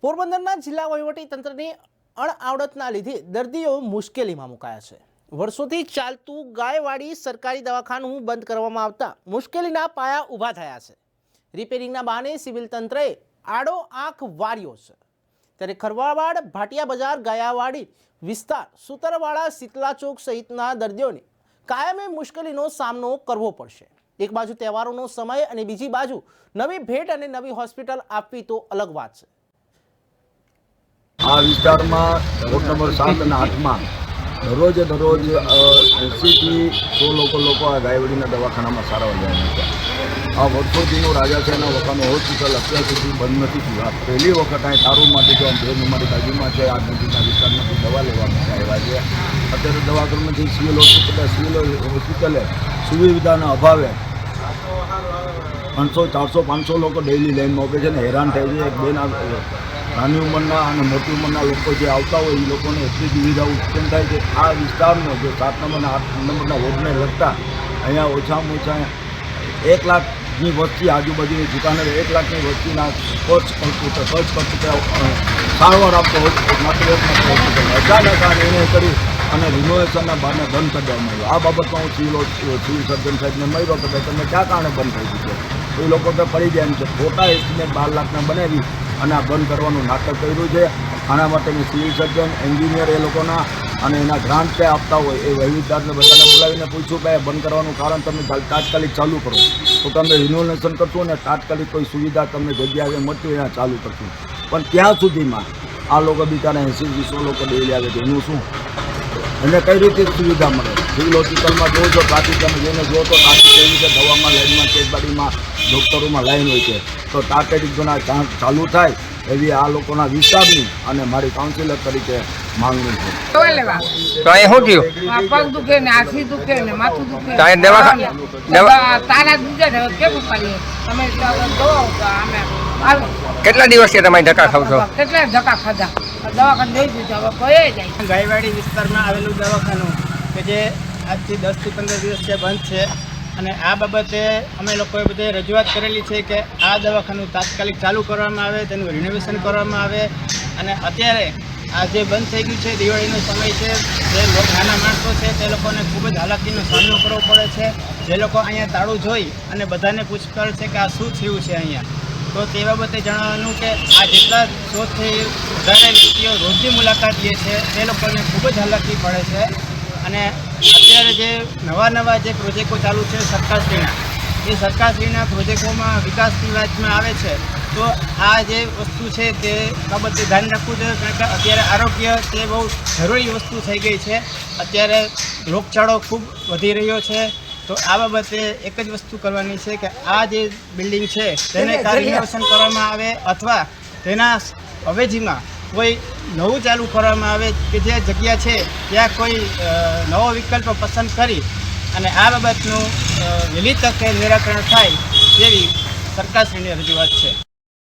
પોરબંદરના જિલ્લા વહીવટી તંત્રની અણઆવડતના લીધે દર્દીઓ મુશ્કેલીમાં મુકાયા છે। વર્ષોથી ચાલતું ગાયવાડી સરકારી દવાખાનું બંધ કરવામાં આવતા મુશ્કેલીના પાયા ઊભા થયા છે। રિપેરિંગના બહાને સિવિલ તંત્રએ આડો આંખ વાર્યો છે। ત્યારે ખરવાડ ભાટિયા બજાર ગાયાવાડી વિસ્તાર સુતરવાડા શીતલા ચોક સહિતના દર્દીઓને કાયમી મુશ્કેલીનો સામનો કરવો પડશે। એક બાજુ તહેવારોનો સમય અને બીજી બાજુ નવી ભેટ અને નવી હોસ્પિટલ આપવી તો અલગ વાત છે। આ વિસ્તારમાં વોર્ડ નંબર 7 અને 8 માં દરરોજ 80 થી 100 લોકો આ ગાયવાડીના દવાખાનામાં સારવાર જાય છે। આ વર્ષોથીનો રાજાશાહીના વખાનો હોસ્પિટલ અત્યાર સુધી બંધ નથી થયું। પહેલી વખત અહીં તારું માટે જો ભેદ અમારી બાજુમાં છે, આ નજીકના વિસ્તારમાંથી દવા લેવા માટે આવ્યા છે। અત્યારે દવાખાનામાંથી સિવિલ હોસ્પિટલે સુવિધાના અભાવે 300, 400, 500 લોકો ડેઇલી લાઈનમાં ઉભે છે ને હેરાન થાય છે। એક બેન નાની ઉંમરના અને મોટી ઉંમરના લોકો જે આવતા હોય એ લોકોને એટલી દુવિધા ઉત્પન્ન થાય કે આ વિસ્તારનો જે 7 નંબર અને 8 નંબરના વોર્ડને લગતા અહીંયા ઓછામાં ઓછા 1 લાખની વસ્તી આજુબાજુની દુકાને 1 લાખની વસ્તીના ખર્ચ કરતું સારવાર આપતો માત્ર અચાનક આ નિર્ણય કરી અને રિનોવેશનના બહાને બંધ કરી દેવામાં આવ્યો। આ બાબતમાં હું સિવિલ સર્જન સાહેબને મળ્યો કે ભાઈ તમે ક્યાં કારણે બંધ થઈ ગયું છે? એ લોકો તો પડી ગયા એમ છે, ખોટા એસ્ટિમેટ 12 લાખના બનાવી અને આ બંધ કરવાનું નાટક કર્યું છે। આના માટે મેં સિવિલ સર્જન, એન્જિનિયર એ લોકોના અને એના ગ્રાન્ટ જે આપતા હોય એ વહીવટદારને બધાને બોલાવીને પૂછ્યું કે બંધ કરવાનું કારણ તમે તાત્કાલિક ચાલુ કરો તો તમે રિનોવેશન કરશો અને તાત્કાલિક કોઈ સુવિધા તમને જગ્યાએ મળતી હોય ત્યાં ચાલુ કરશું। પણ ત્યાં સુધીમાં આ લોકો બિચારા 80-200 લોકો ડેલી આવે છે, એનું શું? એને કઈ રીતે સુવિધા મળે? સિવિલ હોસ્પિટલમાં જો ટ્રાફિક તમે જઈને જો તો ટ્રાફિક એવી રીતે દવામાં લાઈનમાં ખેતબાડીમાં ડૉક્ટરોમાં લાઈન હોય છે, તો તાત્કાલિક જોના ચાલુ થાય એવી આ લોકોના વિસ્તારની અને મારી કાઉન્સિલર તરીકે માંગણી છે। તો અહીંયા શું થયું? પગ દુખે ને આખી દુખે ને માથું દુખે, તારા દુખે ને કેવું કરીએ? તમે કેટલા દિવસથી તમે ધક્કા ખાવ છો? કેટલા ધક્કા ખાધા, દવાખાને જોઈ દીધું, હવે કોઈ જાય। ગાયવાડી વિસ્તારમાં આવેલું દવાખાનું કે જે આજથી 10 થી 15 દિવસથી બંધ છે અને આ બાબતે અમે લોકોએ બધે રજૂઆત કરેલી છે કે આ દવાખાનું તાત્કાલિક ચાલુ કરવામાં આવે, તેનું રિનોવેશન કરવામાં આવે। અને અત્યારે આ જે બંધ થઈ ગયું છે, દિવાળીનો સમય છે, જે નાના માણસો છે તે લોકોને ખૂબ જ હાલાકીનો સામનો કરવો પડે છે। જે લોકો અહીંયા તાળું જોઈ અને બધાને પૂછપરછ છે કે આ શું થયું છે અહીંયા, તો તે બાબતે જણાવવાનું કે આ જેટલા 100થી વધારે વ્યક્તિઓ રોજની મુલાકાત લે છે તે લોકોને ખૂબ જ હાલાકી પડે છે। અને અત્યારે જે નવા જે પ્રોજેક્ટો ચાલુ છે સરકારશ્રીના, એ સરકારશ્રીના પ્રોજેક્ટોમાં વિકાસની વાતમાં આવે છે, તો આ જે વસ્તુ છે તે બાબતે ધ્યાન રાખવું જોઈએ, કારણ કે અત્યારે આરોગ્ય તે બહુ જરૂરી વસ્તુ થઈ ગઈ છે। અત્યારે રોગચાળો ખૂબ વધી રહ્યો છે, તો આ બાબતે એક જ વસ્તુ કરવાની છે કે આ જે બિલ્ડિંગ છે તેને રિનોવેશન કરવામાં આવે અથવા તેના અવેજીમાં કોઈ નવું ચાલુ કરવામાં આવે કે જે જગ્યા છે ત્યાં કોઈ નવો વિકલ્પ પસંદ કરી અને આ બાબતનું વહેલી તકે નિરાકરણ થાય તેવી સરકારશ્રીની રજૂઆત છે।